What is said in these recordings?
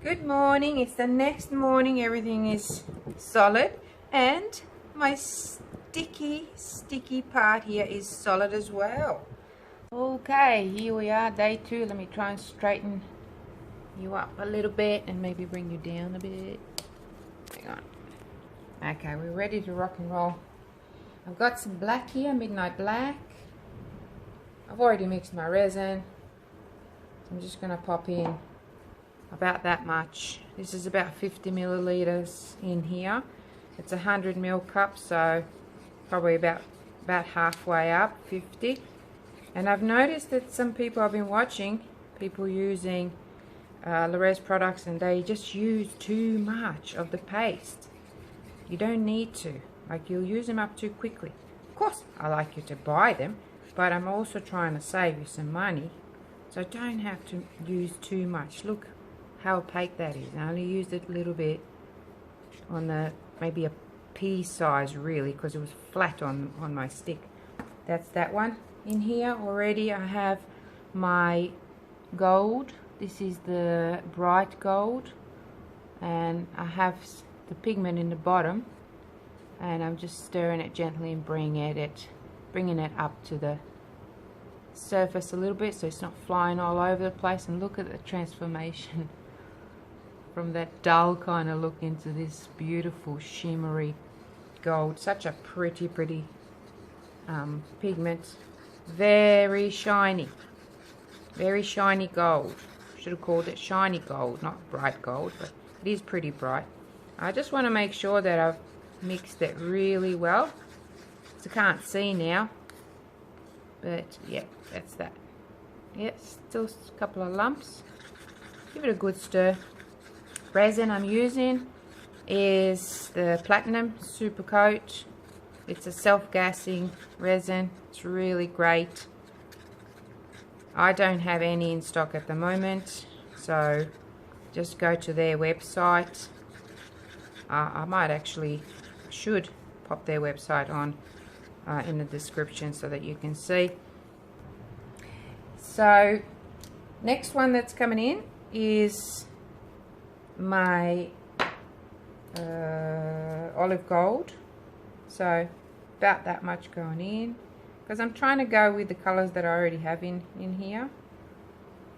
Good morning. It's the next morning. Everything is solid and my sticky part here is solid as well. Okay, here we are, day 2. Let me try and straighten you up a little bit and maybe bring you down a bit. Hang on. Okay, we're ready to rock and roll. I've got some black here, midnight black. I've already mixed my resin. I'm just going to pop in about that much. This is about 50 milliliters in here. It's a 100 ml cup, so probably about halfway up, 50. And I've noticed that some people I've been watching, people using Le'Rez products, and they just use too much of the paste. You don't need to. Like, you'll use them up too quickly. Of course, I like you to buy them, but I'm also trying to save you some money. So don't have to use too much. Look how opaque that is. I only used it a little bit on the, maybe a pea size really, because it was flat on my stick. That's that one. In here already I have my gold. This is the bright gold, and I have the pigment in the bottom, and I'm just stirring it gently and bringing it up to the surface a little bit so it's not flying all over the place. And look at the transformation from that dull kind of look into this beautiful shimmery gold. Such a pretty pigment. Very shiny gold. Should have called it shiny gold, not bright gold, but it is pretty bright. I just want to make sure that I've mixed it really well. So I can't see now, but yeah, that's that. Yeah, still a couple of lumps. Give it a good stir. Resin I'm using is the Platinum Super Coat. It's a self-gassing resin. It's really great. I don't have any in stock at the moment, so just go to their website. I should pop their website on in the description so that you can see. So next one that's coming in is my olive gold. So about that much going in, because I'm trying to go with the colors that I already have in here.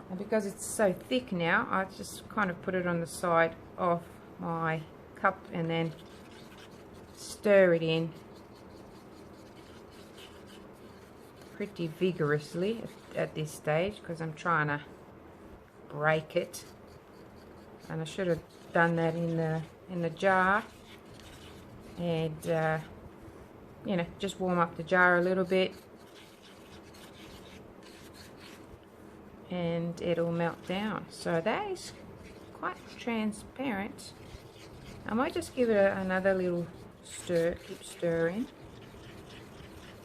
And because it's so thick now, I just kind of put it on the side of my cup and then stir it in pretty vigorously at this stage, because I'm trying to break it. And I should have done that in the jar, and you know, just warm up the jar a little bit and it'll melt down. So that is quite transparent. I might just give it another little stir, keep stirring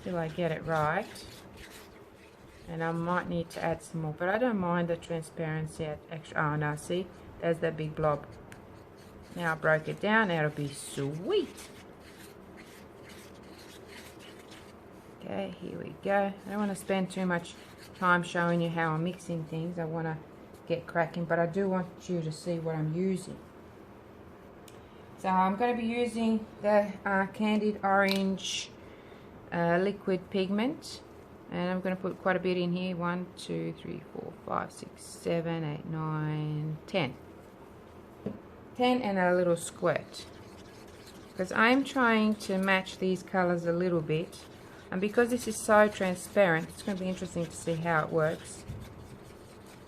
till I get it right. And I might need to add some more, but I don't mind the transparency. Oh no, see, there's that big blob. Now I broke it down. That'll be sweet. Okay, here we go. I don't want to spend too much time showing you how I'm mixing things. I want to get cracking, but I do want you to see what I'm using. So I'm going to be using the Candied Orange liquid pigment, and I'm going to put quite a bit in here. 1, 2, 3, 4, 5, 6, 7, 8, 9, 10. 10 and a little squirt, because I'm trying to match these colors a little bit. And because this is so transparent, it's going to be interesting to see how it works.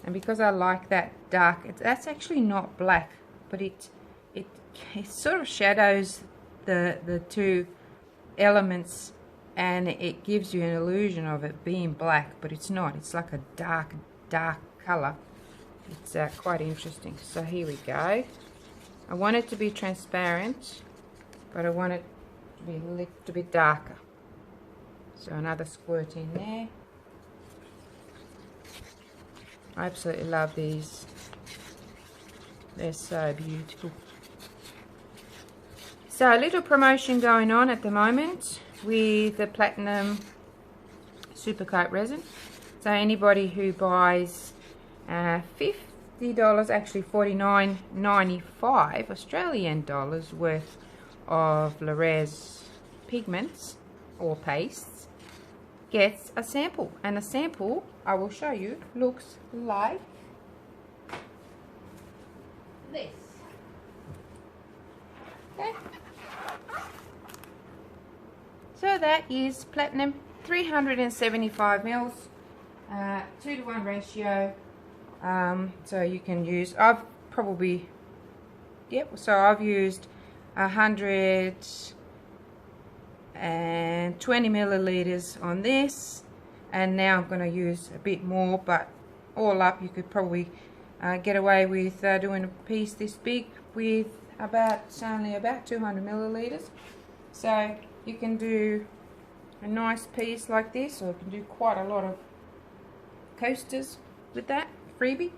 And because I like that dark, that's actually not black, but it sort of shadows the two elements, and it gives you an illusion of it being black, but it's not. It's like a dark color. It's quite interesting. So here we go. I want it to be transparent, but I want it to be a little bit darker. So another squirt in there. I absolutely love these. They're so beautiful. So a little promotion going on at the moment with the Platinum Super Coat resin. So anybody who buys $50, actually $49.95 Australian dollars worth of Le'Rez pigments or pastes gets a sample, and a sample, I will show you, looks like this. Okay, so that is platinum, 375 mils, 2-to-1 ratio. So you can use, I've probably, so I've used 120 milliliters on this, and now I'm going to use a bit more, but all up you could probably get away with doing a piece this big with only about 200 milliliters. So you can do a nice piece like this, or you can do quite a lot of coasters with that freebie.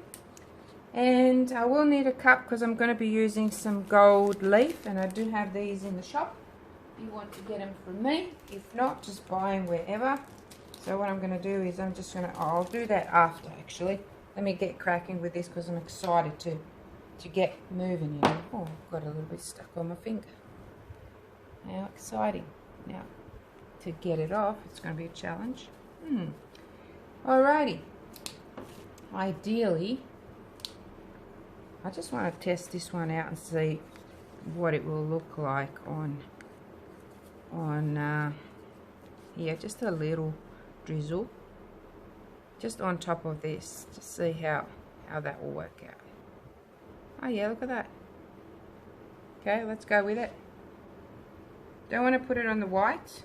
And I will need a cup because I'm going to be using some gold leaf, and I do have these in the shop if you want to get them from me. If not, just buy them wherever. So what I'm going to do is I'll do that after actually. Let me get cracking with this because I'm excited to get moving, you know. Oh, I've got a little bit stuck on my finger. How exciting. Now, to get it off, it's going to be a challenge. Alrighty. Ideally, I just want to test this one out and see what it will look like on here, just a little drizzle just on top of this to see how that will work out. Oh yeah, look at that. Okay, let's go with it. Don't want to put it on the white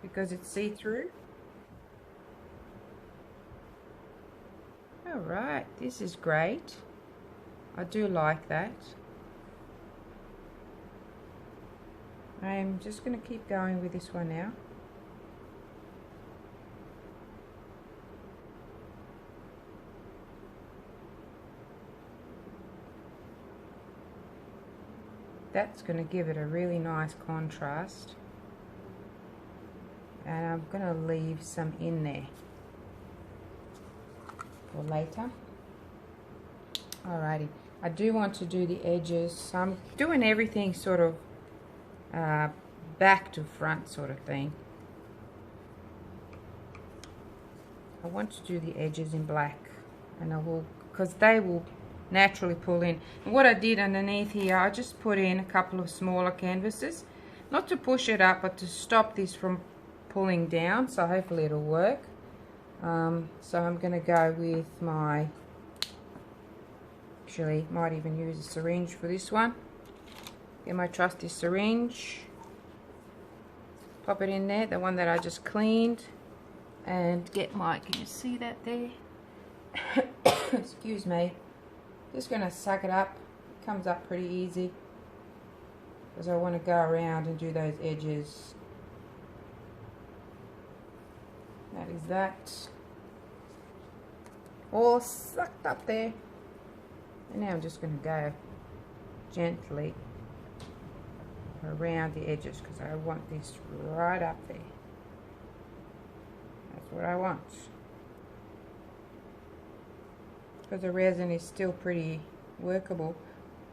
because it's see-through. Alright, this is great. I do like that. I'm just going to keep going with this one now. That's going to give it a really nice contrast. And I'm going to leave some in there for later. Alrighty, I do want to do the edges, so I'm doing everything sort of back to front sort of thing. I want to do the edges in black, and I will, because they will naturally pull in. And what I did underneath here, I just put in a couple of smaller canvases, not to push it up but to stop this from pulling down, so hopefully it'll work. So I'm going to go with my, actually might even use a syringe for this one. Get my trusty syringe, pop it in there, the one that I just cleaned, and get my, can you see that there? Excuse me. Just going to suck it up. It comes up pretty easy because I want to go around and do those edges. That is that. All sucked up there. And now I'm just going to go gently around the edges because I want this right up there. That's what I want. Because the resin is still pretty workable.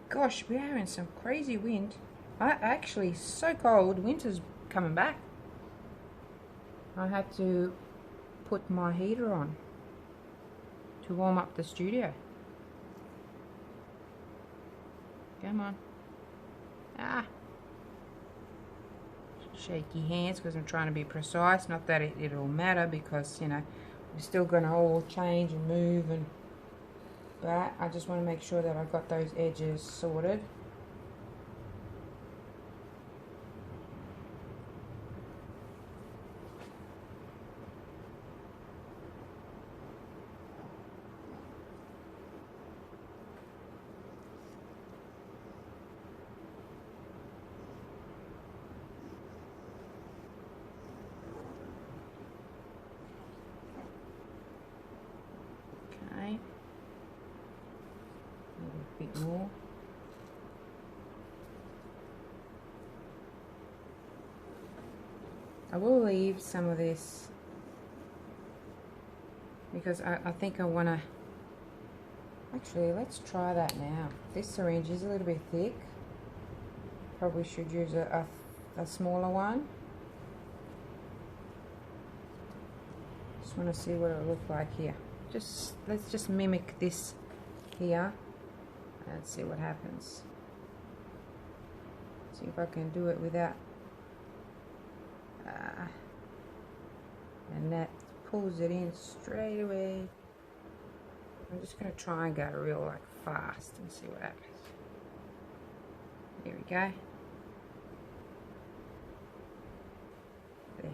Gosh, we're having some crazy wind. Actually, so cold. Winter's coming back. I had to put my heater on to warm up the studio. Come on. Ah. Shaky hands because I'm trying to be precise. Not that it'll matter because, you know, we're still going to all change and move, and but I just want to make sure that I've got those edges sorted. Okay. A bit more. I will leave some of this because I think I want to, Actually, let's try that now. This syringe is a little bit thick. Probably should use a smaller one. Just want to see what it'll look like here. Let's just mimic this here and see what happens. See if I can do it without and that pulls it in straight away. I'm just going to try and go real like fast and see what happens. There we go. There.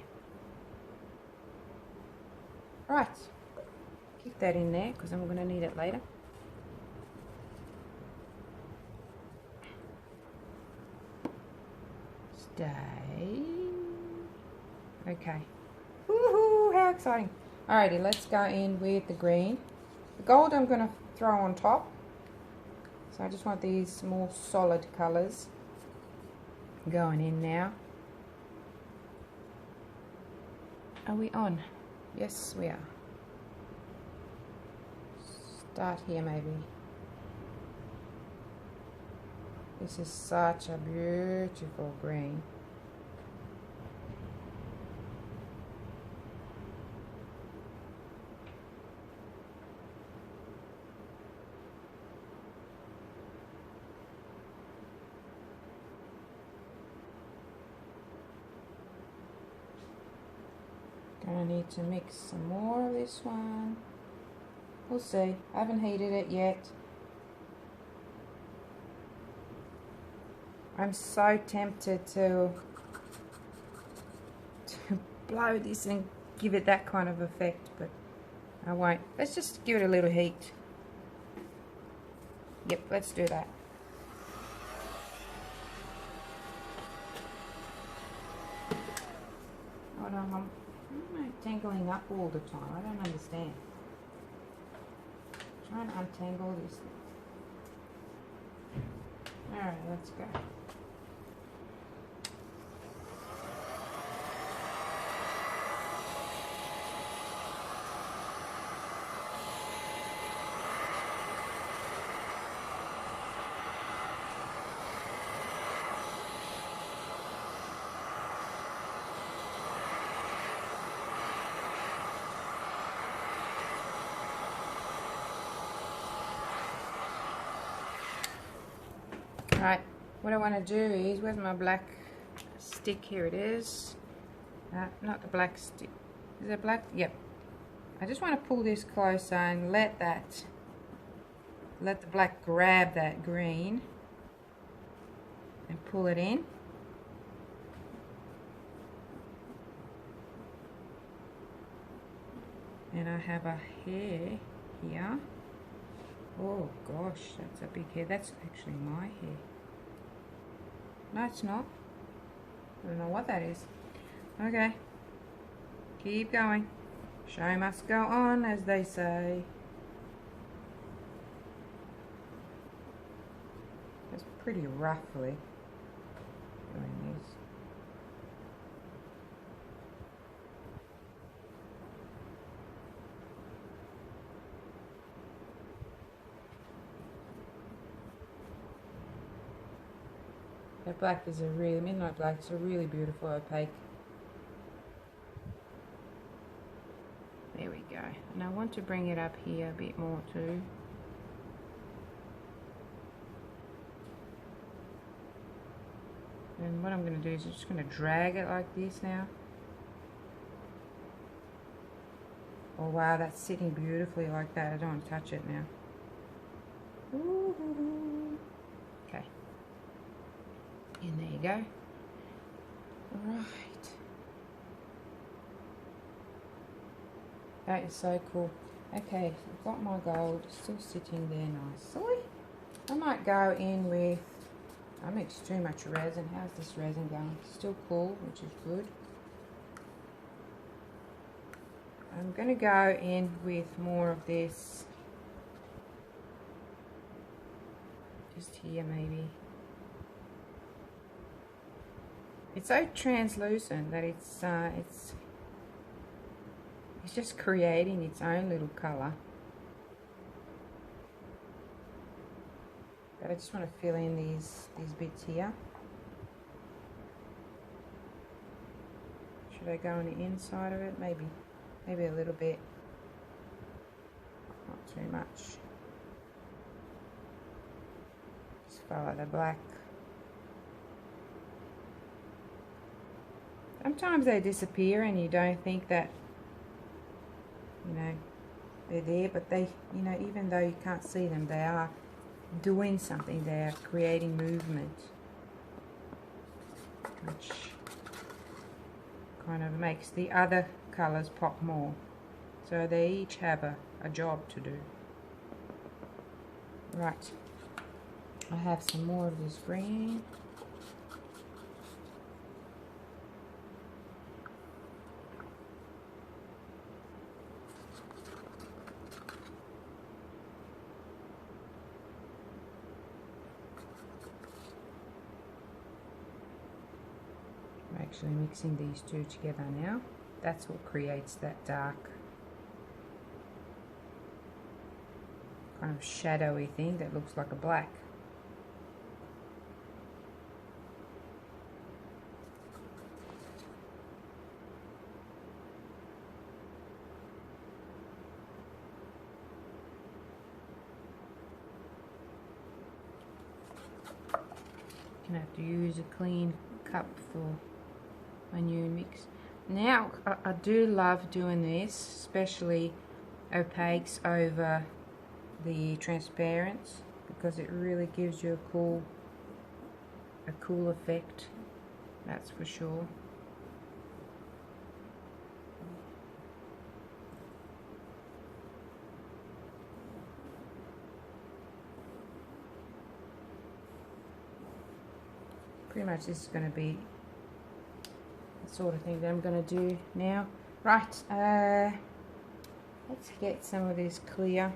Right. Keep that in there because I'm going to need it later. Stay. Okay. Woohoo! How exciting! Alrighty, let's go in with the green. The gold I'm going to throw on top. So I just want these more solid colours going in now. Are we on? Yes, we are. Start here maybe. This is such a beautiful green. Gonna need to mix some more of this one. We'll see. I haven't heated it yet. I'm so tempted to blow this and give it that kind of effect, but I won't. Let's just give it a little heat. Yep, let's do that. Hold on, Mum. Why am I tangling up all the time? I don't understand. I'm trying to untangle this. Alright, let's go. Right, what I want to do is, where's my black stick? Here it is. Not the black stick. Is it black? Yep. I just want to pull this closer and let the black grab that green and pull it in. And I have a hair here. Oh gosh, that's a big hair. That's actually my hair. No, it's not. I don't know what that is. Okay. Keep going. Show must go on, as they say. It's pretty roughly doing this. That black is a really, midnight black, it's a really beautiful opaque. There we go. And I want to bring it up here a bit more too. And what I'm going to do is I'm just going to drag it like this now. Oh wow, that's sitting beautifully like that. I don't want to touch it now. Okay. And there you go. Right. That is so cool. Okay, I've got my gold still sitting there nicely. I might go in with, I mixed too much resin. How's this resin going? Still cool, which is good. I'm going to go in with more of this. Just here maybe. It's so translucent that it's just creating its own little colour. But I just want to fill in these bits here. Should I go on the inside of it? Maybe a little bit. Not too much. Just follow the black. Sometimes they disappear and you don't think that, you know, they're there, but they, you know, even though you can't see them, they are doing something. They are creating movement, which kind of makes the other colors pop more. So they each have a job to do. Right, I have some more of this green. I'm actually mixing these two together now. That's what creates that dark kind of shadowy thing that looks like a black. Gonna have to use a clean cup for my new mix. Now I do love doing this, especially opaques over the transparents, because it really gives you a cool effect, that's for sure. Pretty much this is going to be the sort of thing that I'm going to do now. Right, let's get some of this clear.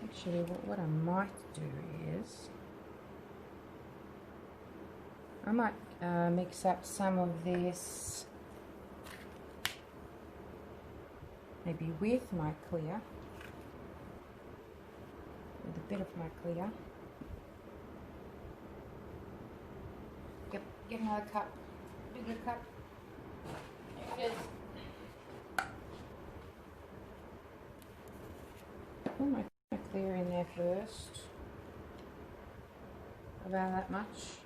Actually, what I might do is I might mix up some of this maybe with my clear, with a bit of my clear. Yep, get another cup, bigger cup. There it is. Put my clear in there first, about that much,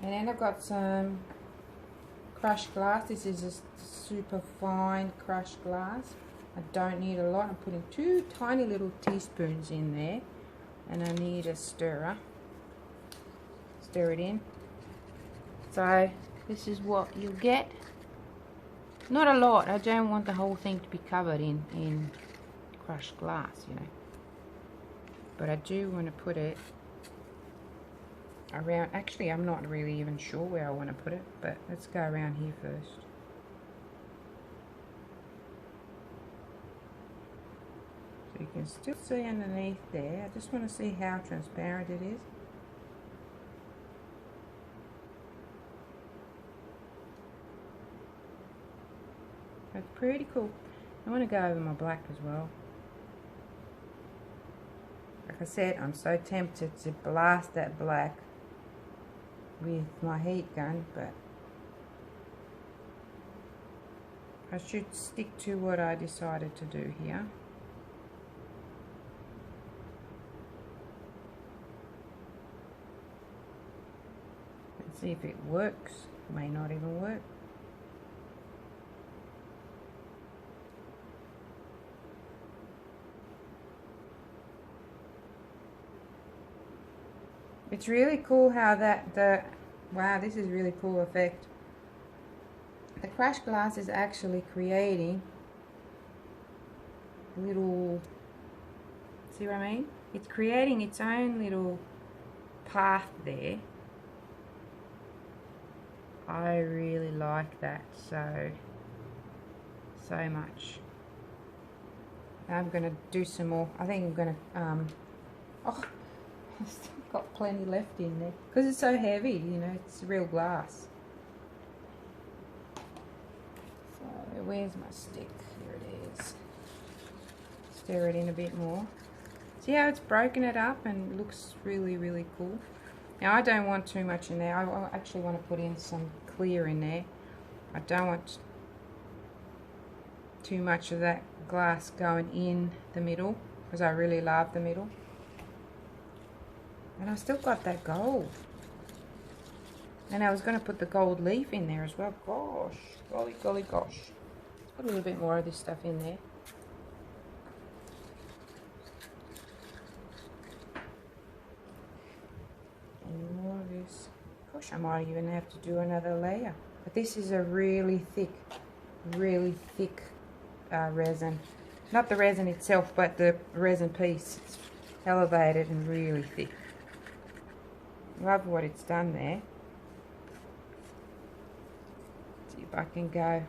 and then I've got some crushed glass. This is a super fine crushed glass. I don't need a lot. I'm putting 2 tiny little teaspoons in there, and I need a stirrer. Stir it in. So this is what you'll get. Not a lot. I don't want the whole thing to be covered in crushed glass, you know. But I do want to put it around. Actually, I'm not really even sure where I want to put it, but let's go around here first. So you can still see underneath there. I just want to see how transparent it is. That's pretty cool. I want to go over my black as well. Like I said, I'm so tempted to blast that black with my heat gun, but I should stick to what I decided to do here. Let's see if it works. May not even work. It's really cool how wow, this is really cool effect. The crushed glass is actually creating little, see what I mean? It's creating its own little path there. I really like that so much. I'm gonna do some more. I think I'm gonna oh, I've still got plenty left in there because it's so heavy, you know, it's real glass. where's my stick? Here it is. Stir it in a bit more. See how it's broken it up and looks really, really cool. Now I don't want too much in there. I actually want to put in some clear in there. I don't want too much of that glass going in the middle because I really love the middle. And I still got that gold. And I was going to put the gold leaf in there as well. Gosh, golly, golly, gosh. Let's put a little bit more of this stuff in there. And more of this. Gosh, I might even have to do another layer. But this is a really thick resin. Not the resin itself, but the resin piece. It's elevated and really thick. Love what it's done there. See if I can go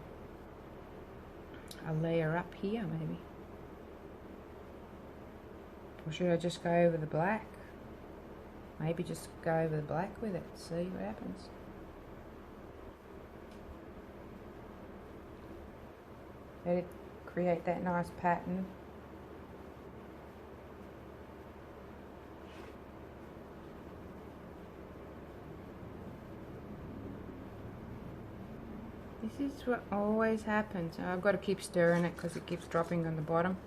a layer up here maybe. Or should I just go over the black? Maybe just go over the black with it, see what happens. Let it create that nice pattern. This is what always happens. I've got to keep stirring it because it keeps dropping on the bottom.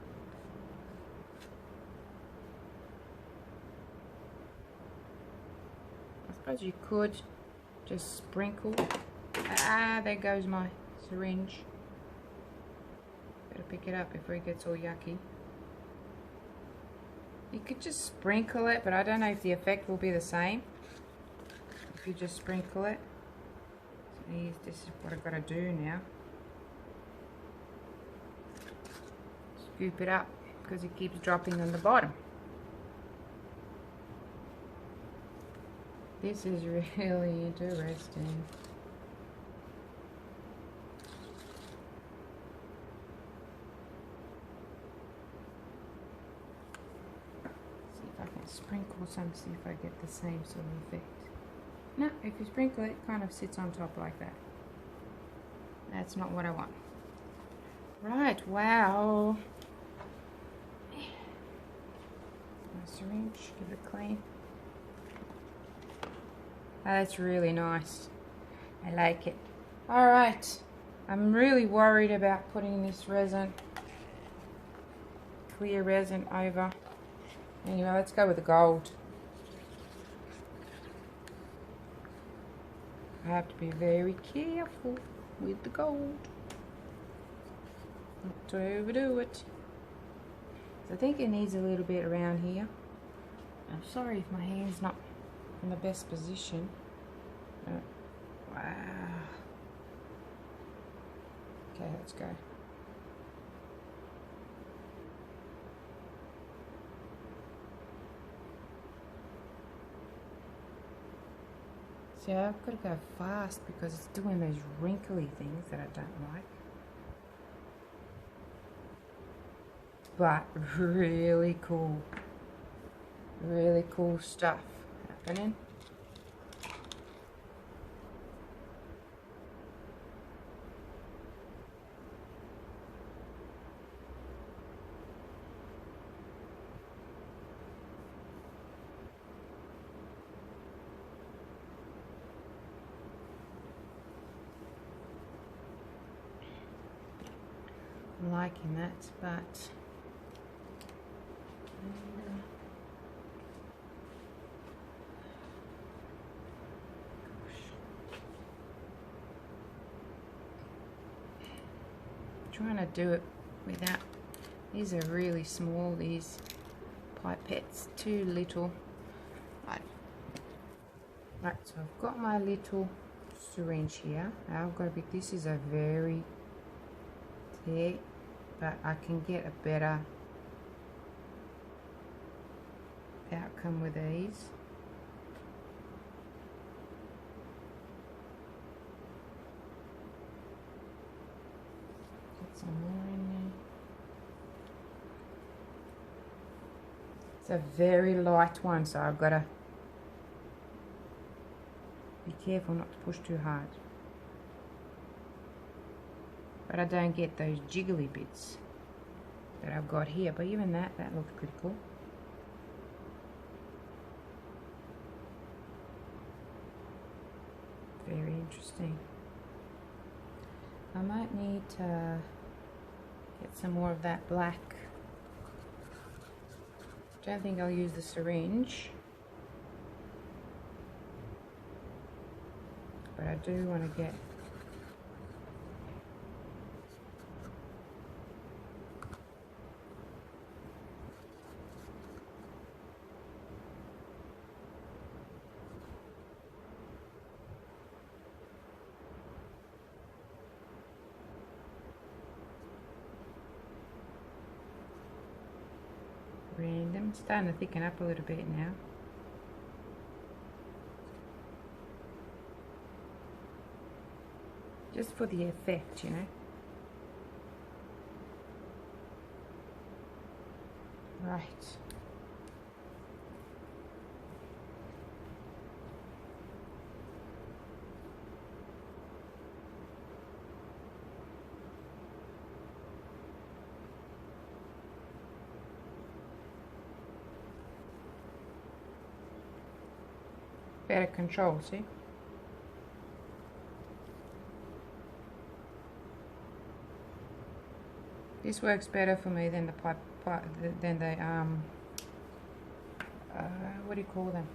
I suppose you could just sprinkle. Ah, there goes my syringe. Better pick it up before it gets all yucky. You could just sprinkle it, but I don't know if the effect will be the same if you just sprinkle it. This is what I've got to do now. Scoop it up because it keeps dropping on the bottom. This is really interesting. See if I can sprinkle some, see if I get the same sort of effect. No, if you sprinkle it, it kind of sits on top like that. That's not what I want. Right, wow. My syringe, give it a clean. Oh, that's really nice. I like it. Alright, I'm really worried about putting this resin, clear resin over. Anyway, let's go with the gold. I have to be very careful with the gold, not to overdo it. So I think it needs a little bit around here. I'm sorry if my hand's not in the best position. Wow. Okay, let's go. See, I've got to go fast because it's doing those wrinkly things that I don't like. But really cool stuff happening. I'm liking that, but trying to do it without, these are really small, these pipettes, too little. Right, so I've got my little syringe here. I've got a bit, this is a very thick, but I can get a better outcome with these. Get some more in there. It's a very light one, so I've got to be careful not to push too hard. but I don't get those jiggly bits that I've got here. But even that looks pretty cool. Very interesting. I might need to get some more of that black. Don't think I'll use the syringe, but I do want to get random. It's starting to thicken up a little bit now. Just for the effect, you know. Right. Better control, see? This works better for me than the what do you call them?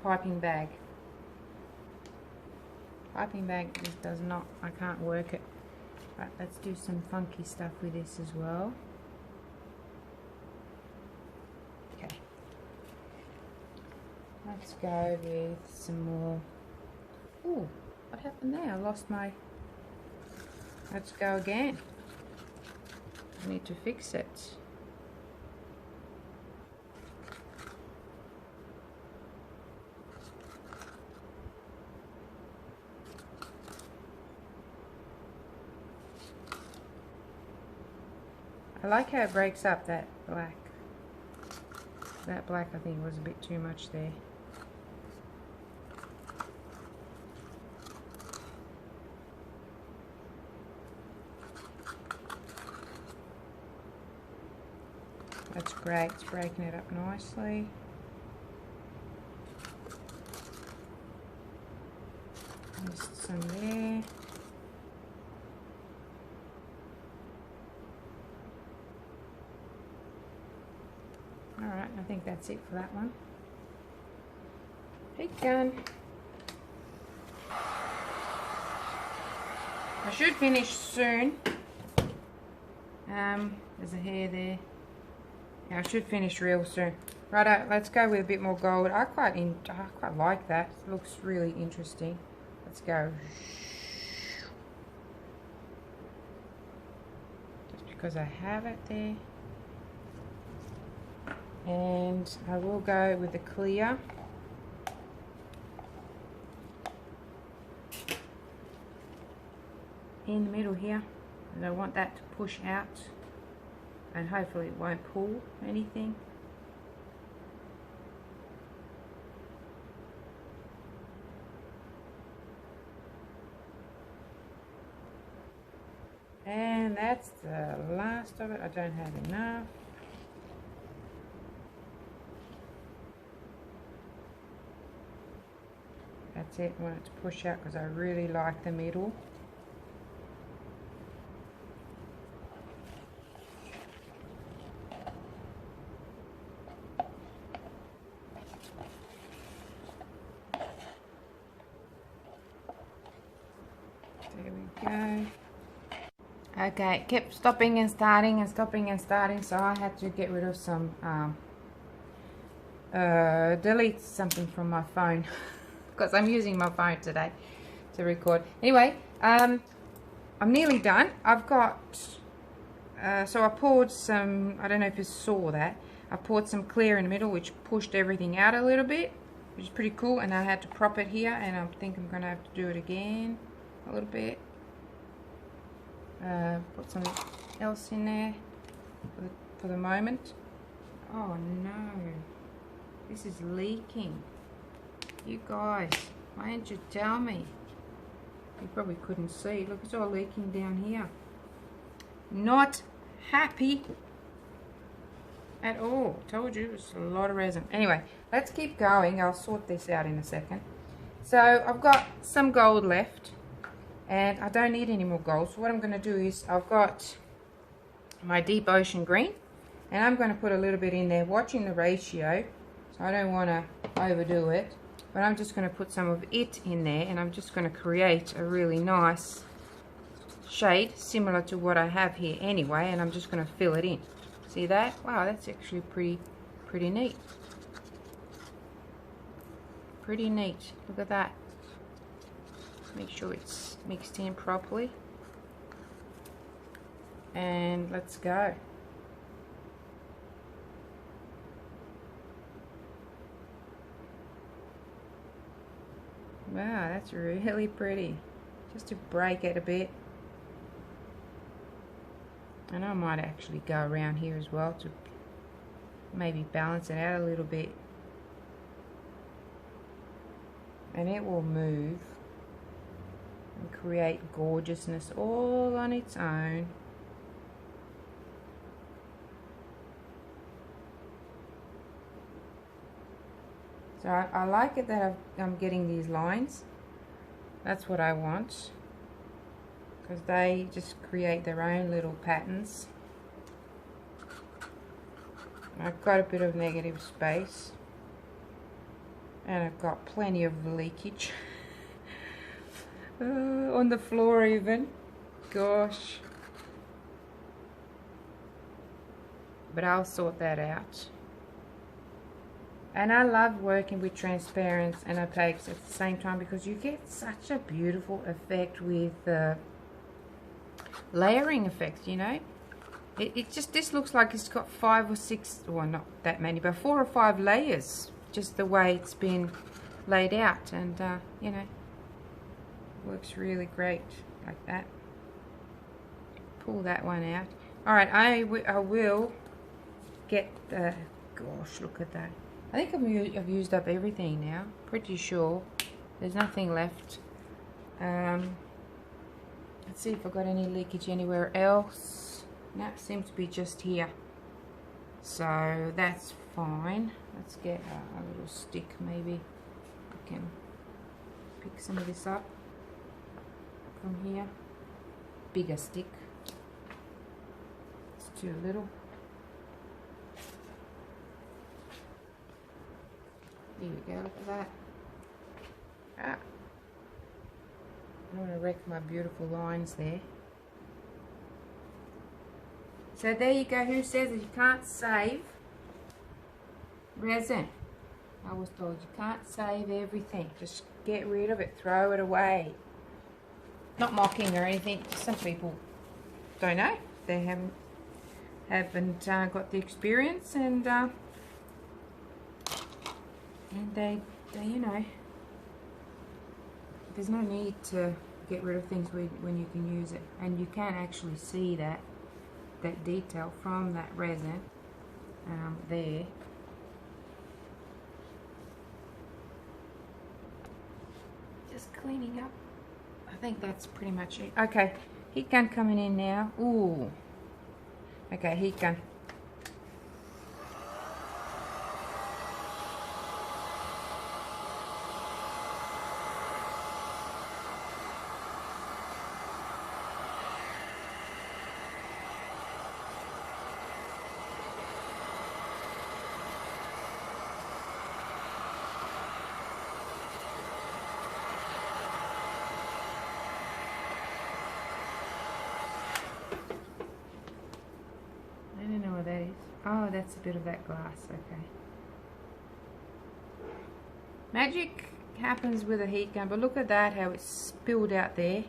Piping bag. Piping bag just does not, I can't work it. Right, let's do some funky stuff with this as well. Okay. Let's go with some more. Ooh, what happened there? I lost my. Let's go again. I need to fix it. I like how it breaks up that black. That black I think was a bit too much there. That's great, it's breaking it up nicely. Just some there. Alright, I think that's it for that one. Heat gun. I should finish soon. There's a hair there. Yeah, I should finish real soon. Righto, let's go with a bit more gold. I quite like that. It looks really interesting. Let's go. Just because I have it there. And I will go with the clear. In the middle here. And I want that to push out. And hopefully it won't pull anything. And that's the last of it. I don't have enough. That's it. I want it to push out because I really like the middle. There we go. Okay, it kept stopping and starting and stopping and starting, so I had to get rid of some, delete something from my phone because I'm using my phone today to record. Anyway, I'm nearly done. I've got, so I poured some, I don't know if you saw that, I poured some clear in the middle which pushed everything out a little bit, which is pretty cool, and I had to prop it here, and I think I'm going to have to do it again a little bit. Put something else in there for the moment. Oh no, this is leaking. You guys, why didn't you tell me? You probably couldn't see. Look, it's all leaking down here. Not happy at all. Told you it's a lot of resin. Anyway, let's keep going. I'll sort this out in a second. So I've got some gold left, and I don't need any more gold. So what I'm going to do is I've got my deep ocean green, and I'm going to put a little bit in there, watching the ratio. So I don't want to overdo it, but I'm just going to put some of it in there, and I'm just going to create a really nice shade similar to what I have here anyway, and I'm just going to fill it in. See that? Wow, that's actually pretty neat. Pretty neat. Look at that. Make sure it's mixed in properly. And let's go. Wow, that's really pretty. Just to break it a bit. And I might actually go around here as well to maybe balance it out a little bit. And it will move and create gorgeousness all on its own. So I like it that I'm getting these lines. That's what I want, because they just create their own little patterns. I've got a bit of negative space, and I've got plenty of leakage on the floor even. Gosh. But I'll sort that out. And I love working with transparents and opaques at the same time, because you get such a beautiful effect with layering effects, you know. This looks like it's got 5 or 6, well, not that many, but 4 or 5 layers, just the way it's been laid out. And you know, works really great like that. Pull that one out. All right, I will get the, gosh, look at that. I think I've used up everything now. Pretty sure there's nothing left. Let's see if I've got any leakage anywhere else. No, it seems to be just here. So that's fine. Let's get a little stick, maybe. I can pick some of this up from here. Bigger stick. It's too little. Here we go, look at that. Ah. I don't want to wreck my beautiful lines there. So there you go. Who says that you can't save resin? I was told you can't save everything. Just get rid of it. Throw it away. Not mocking or anything. Some people don't know. They haven't got the experience, and they you know, there's no need to get rid of things when you can use it, and you can actually see that detail from that resin there. Just cleaning up. I think that's pretty much it. Okay, heat gun coming in now. Ooh. Okay, heat gun. That is. Oh, that's a bit of that glass. Okay. Magic happens with a heat gun, but look at that, how it's spilled out there.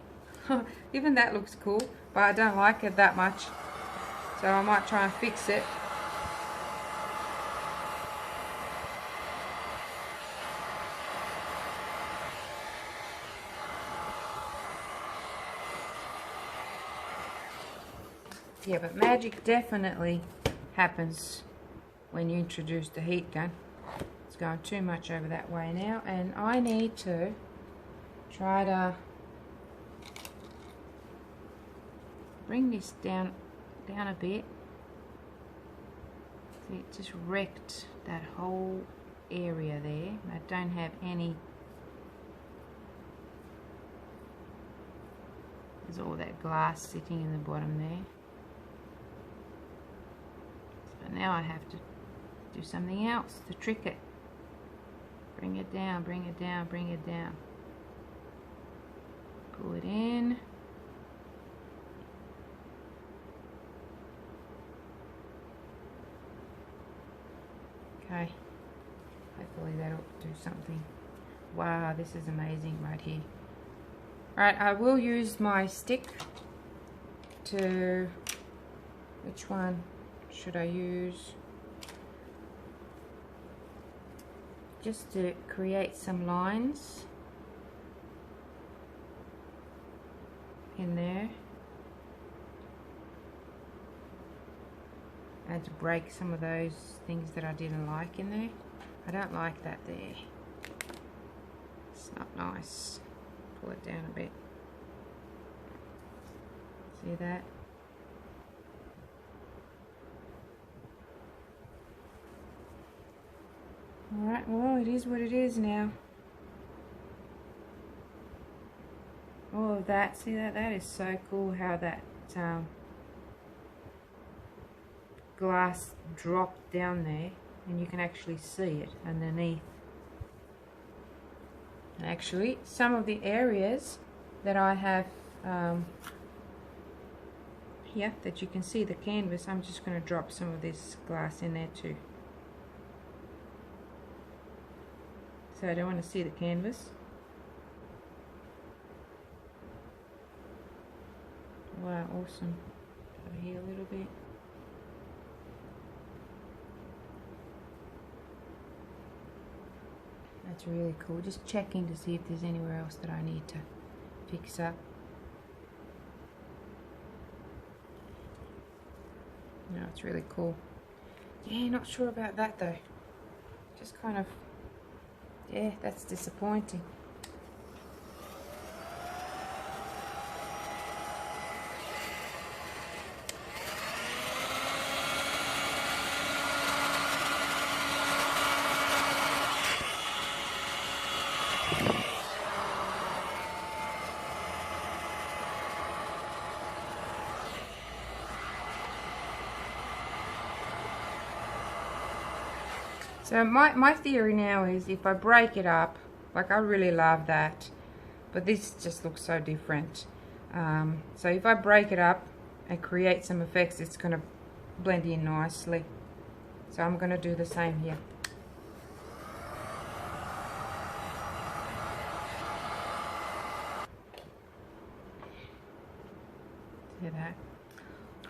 Even that looks cool, but I don't like it that much, so I might try and fix it. Yeah, but magic definitely happens when you introduce the heat gun. It's going too much over that way now, and I need to try to bring this down a bit. See, it just wrecked that whole area there. I don't have any. There's all that glass sitting in the bottom there. So now I have to do something else to trick it. Bring it down, bring it down, bring it down. Pull it in. Okay. Hopefully that'll do something. Wow, this is amazing right here. Alright, I will use my stick to... Which one should I use? Just to create some lines in there. And to break some of those things that I didn't like in there. I don't like that there. It's not nice. Pull it down a bit. See that? Alright, well, it is what it is now. Oh, that, see that? That is so cool how that glass dropped down there, and you can actually see it underneath. And actually, some of the areas that I have here, that you can see the canvas, I'm just going to drop some of this glass in there too. So I don't want to see the canvas. Wow, awesome. Over here a little bit. That's really cool. Just checking to see if there's anywhere else that I need to fix up. No, it's really cool. Yeah, not sure about that though. Just kind of, yeah, that's disappointing. So my theory now is if I break it up, like I really love that, but this just looks so different. So if I break it up and create some effects, it's going to blend in nicely. So I'm going to do the same here. See that?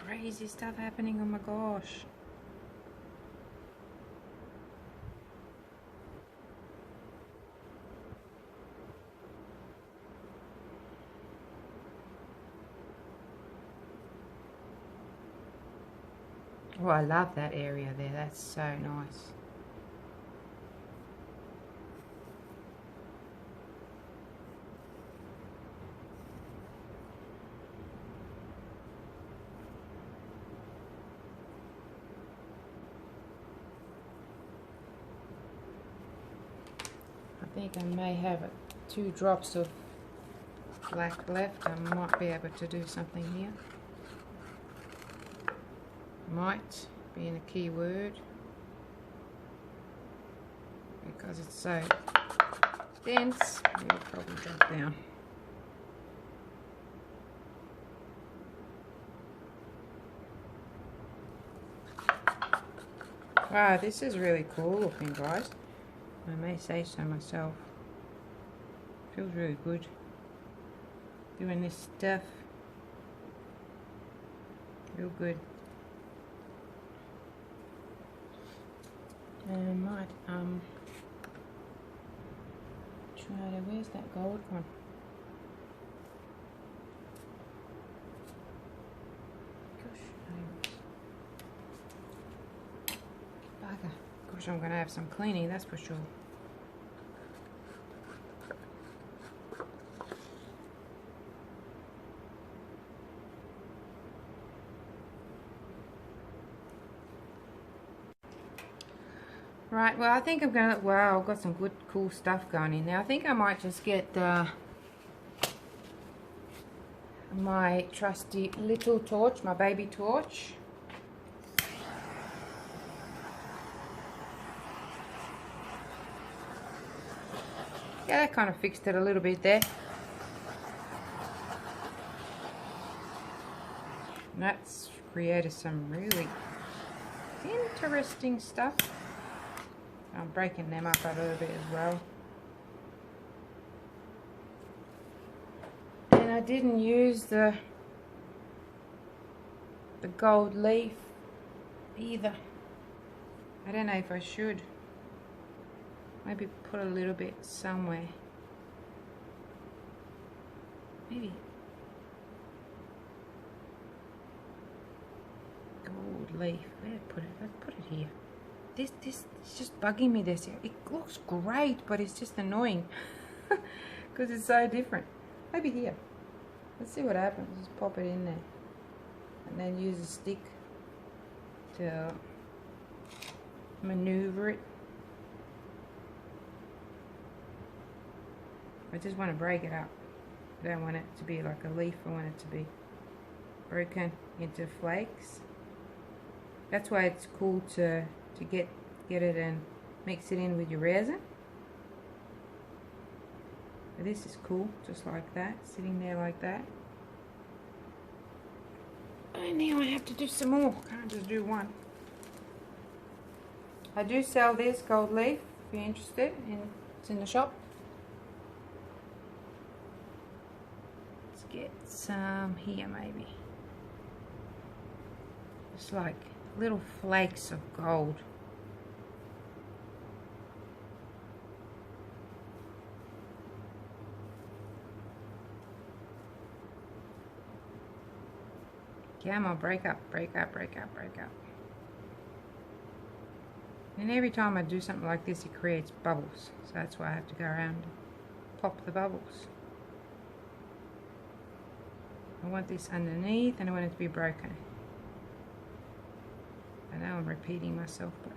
Crazy stuff happening, oh my gosh. Oh, I love that area there. That's so nice. I think I may have 2 drops of black left. I might be able to do something here. Might being a key word because it's so dense, it'll probably drop down. Wow, this is really cool looking, guys. I may say so myself. Feels really good doing this stuff. Real good. And I might try to, where's that gold one? Gosh, bugger. Gosh, I'm gonna have some cleaning, that's for sure. Right, well I think I'm gonna, wow, I've got some good cool stuff going in there. I think I might just get my trusty little torch, my baby torch. Yeah, that kind of fixed it a little bit there. And that's created some really interesting stuff. I'm breaking them up a little bit as well. And I didn't use the gold leaf either. I don't know if I should. Maybe put a little bit somewhere. Maybe. Gold leaf. Where did I put it? Let's put it here. This is just bugging me this year. It looks great, but it's just annoying. Because it's so different. Maybe here. Let's see what happens. Just pop it in there. And then use a stick to maneuver it. I just want to break it up. I don't want it to be like a leaf. I want it to be broken into flakes. That's why it's cool to get it and mix it in with your resin. But this is cool, just like that, sitting there like that. And now I have to do some more. Can't just do one. I do sell this gold leaf if you're interested. It's in the shop. Let's get some here maybe. Just like little flakes of gold. Come on, break up, break up, break up, break up. And every time I do something like this, it creates bubbles. So that's why I have to go around and pop the bubbles. I want this underneath and I want it to be broken. I know I'm repeating myself, but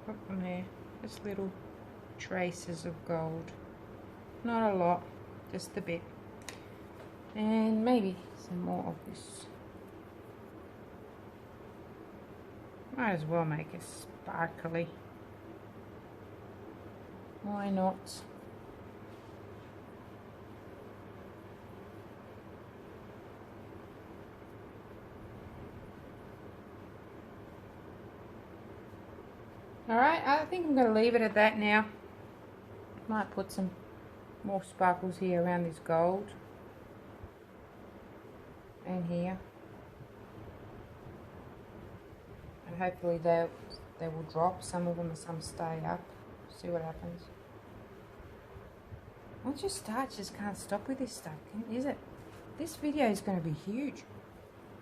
put them there, just little traces of gold. Not a lot, just a bit. And maybe some more of this. Might as well make it sparkly. Why not? Alright, I think I'm going to leave it at that now. Might put some more sparkles here around this gold. And here. And hopefully they will drop. Some of them and some stay up. See what happens. Once you start, you just can't stop with this stuff, is it? This video is going to be huge.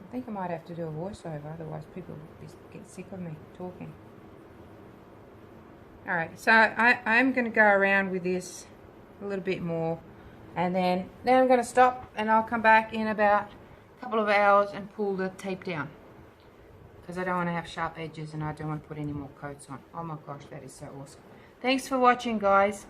I think I might have to do a voiceover, otherwise people will get sick of me talking. Alright, so I'm going to go around with this a little bit more. And then I'm going to stop and I'll come back in about a couple of hours and pull the tape down. Because I don't want to have sharp edges and I don't want to put any more coats on. Oh my gosh, that is so awesome. Thanks for watching, guys.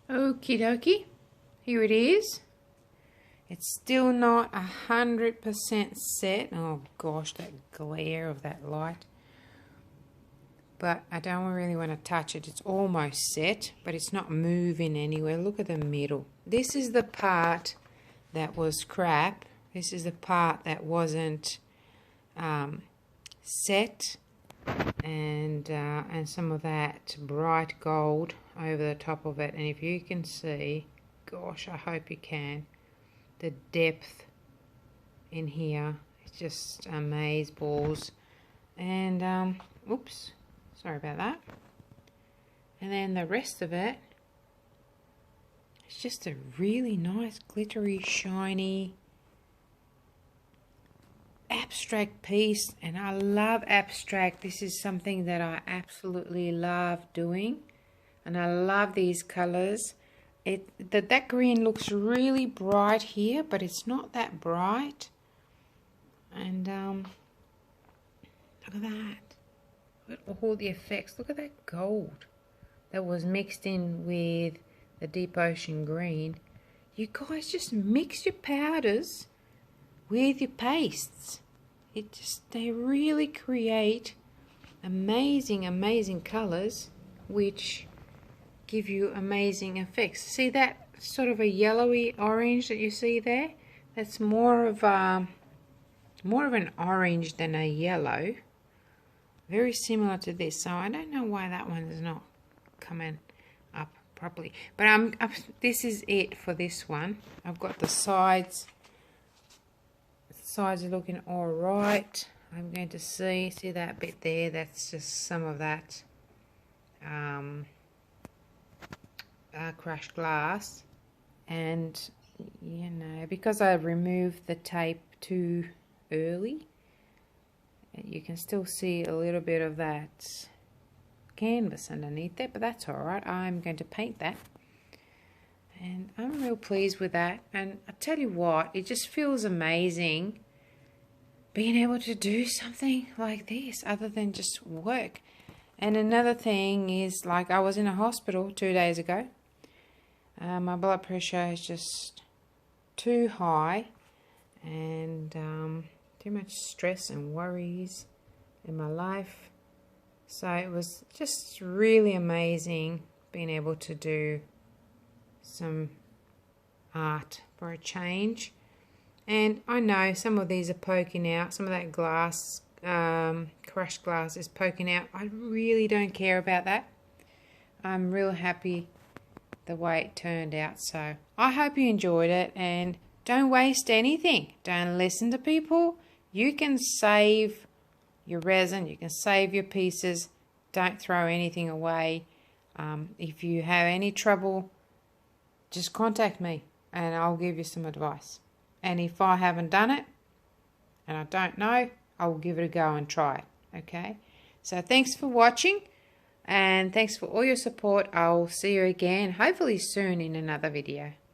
Okie dokie, here it is. It's still not 100% set. Oh gosh, that glare of that light. But I don't really want to touch it. It's almost set, but it's not moving anywhere. Look at the middle. This is the part that was crap. This is the part that wasn't set. And some of that bright gold over the top of it. And if you can see, gosh, I hope you can, the depth in here It's just amaze balls. And oops, sorry about that. And then the rest of it, it's just a really nice glittery, shiny, abstract piece. And I love abstract. This is something that I absolutely love doing, and I love these colors. That green looks really bright here, but it's not that bright. And look at that. Look at all the effects. Look at that gold that was mixed in with the deep ocean green. You guys just mix your powders with your pastes. They really create amazing colors which give you amazing effects. See that sort of a yellowy orange that you see there? That's more of an orange than a yellow. Very similar to this. So I don't know why that one is not coming up properly. But this is it for this one. I've got the sides. The sides are looking all right. I'm going to see that bit there. That's just some of that crushed glass. And you know, because I removed the tape too early, you can still see a little bit of that canvas underneath there, but that's alright. I'm going to paint that, and I'm real pleased with that. And I tell you what, it just feels amazing being able to do something like this other than just work. And another thing is, like, I was in a hospital 2 days ago. My blood pressure is just too high, and too much stress and worries in my life. So it was just really amazing being able to do some art for a change. And I know some of these are poking out, some of that glass, crushed glass is poking out. I really don't care about that. I'm real happy the way it turned out. So I hope you enjoyed it, and don't waste anything. Don't listen to people. You can save your resin, you can save your pieces. Don't throw anything away. If you have any trouble, just contact me and I'll give you some advice. And if I haven't done it and I don't know, I will give it a go and try it. Okay? So thanks for watching, and thanks for all your support. I'll see you again, hopefully soon, in another video.